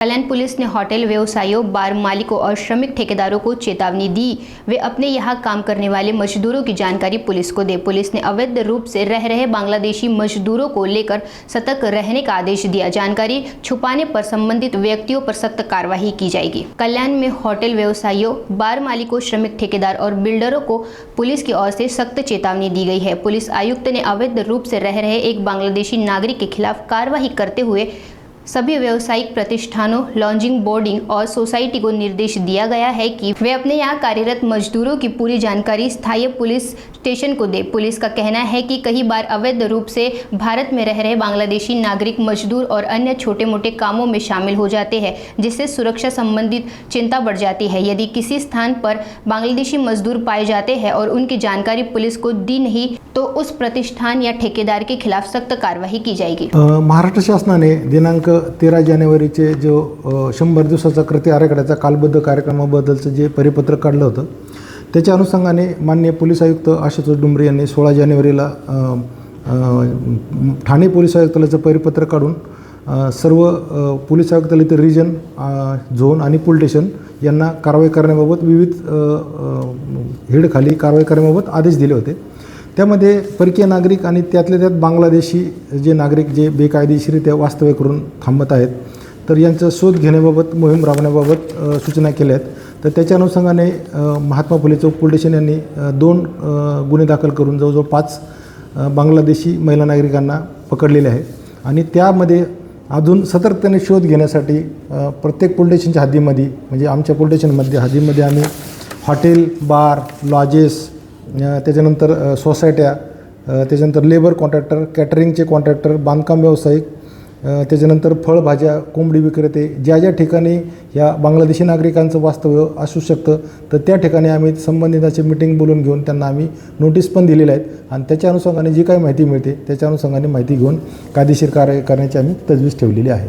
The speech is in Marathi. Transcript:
कल्याण पुलिस ने होटल व्यवसायियों, बार मालिकों और श्रमिक ठेकेदारों को चेतावनी दी वे अपने यहां काम करने वाले मजदूरों की जानकारी पुलिस को दे। पुलिस ने अवैध रूप से रह रहे बांग्लादेशी मजदूरों को लेकर सतर्क रहने का आदेश दिया। जानकारी छुपाने पर संबंधित व्यक्तियों पर सख्त कार्रवाई की जाएगी। कल्याण में होटल व्यवसायियों, बार मालिकों, श्रमिक ठेकेदार और बिल्डरों को पुलिस की ओर से सख्त चेतावनी दी गई है। पुलिस आयुक्त ने अवैध रूप से रह रहे एक बांग्लादेशी नागरिक के खिलाफ कार्रवाई करते हुए सभी व्यावसायिक प्रतिष्ठानों, लॉजिंग, बोर्डिंग और सोसाइटी को निर्देश दिया गया है कि वे अपने यहाँ कार्यरत मजदूरों की पूरी जानकारी स्थायी पुलिस स्टेशन को दे। पुलिस का कहना है कि कई बार अवैध रूप से भारत में रह रहे बांग्लादेशी नागरिक मजदूर और अन्य छोटे मोटे कामों में शामिल हो जाते हैं, जिससे सुरक्षा संबंधित चिंता बढ़ जाती है। यदि किसी स्थान पर बांग्लादेशी मजदूर पाए जाते हैं और उनकी जानकारी पुलिस को दी नहीं तो उस प्रतिष्ठान या ठेकेदार के खिलाफ सख्त कार्रवाई की जाएगी। महाराष्ट्र शासनाने दिनांक 13 जानेवारीचे जो 100 दिवसाचा कृती आराखड्याचा कालबद्ध कार्यक्रमाबद्दलचं जे परिपत्रक काढलं होतं त्याच्या अनुषंगाने माननीय पोलीस आयुक्त आशुतोष डुमरे यांनी 16 जानेवारीला ठाणे पोलीस आयुक्तालयाचं परिपत्रक काढून सर्व पोलीस आयुक्तालयातील रिजन, झोन आणि पोलीस स्टेशन यांना कारवाई करण्याबाबत विविध हेडखाली कारवाई करण्याबाबत आदेश दिले होते। त्यामध्ये परकीय नागरिक आणि त्यातल्या त्यात बांगलादेशी जे नागरिक जे बेकायदेशीरित्या वास्तव्य करून थांबत आहेत तर यांचा शोध घेण्याबाबत मोहीम राबवण्याबाबत सूचना केल्या आहेत। तर त्याच्या अनुषंगाने महात्मा फुले चौक पोलीस स्टेशन यांनी 2 गुन्हे दाखल करून जवळजवळ 5 बांगलादेशी महिला नागरिकांना पकडलेले आहे आणि त्यामध्ये अजून सतर्कतेने शोध घेण्यासाठी प्रत्येक पोलीस स्टेशनच्या हद्दीमध्ये म्हणजे आमच्या पोलीस स्टेशनमध्ये हद्दीमध्ये आम्ही हॉटेल, बार, लॉजेस, त्याच्यानंतर सोसायट्या, त्याच्यानंतर लेबर कॉन्ट्रॅक्टर, कॅटरिंगचे कॉन्ट्रॅक्टर, बांधकाम व्यावसायिक, त्याच्यानंतर फळभाज्या, कोंबडी विक्रेते, ज्या ज्या ठिकाणी या बांगलादेशी नागरिकांचं वास्तव्य असू शकतं तर त्या ठिकाणी आम्ही संबंधिताची मीटिंग बोलून घेऊन त्यांना आम्ही नोटीस पण दिलेल्या आहेत आणि त्याच्या अनुषंगाने जी काही माहिती मिळते त्याच्या अनुषंगाने माहिती घेऊन कायदेशीर कारवाई करण्याची आम्ही तजवीज ठेवलेली आहे।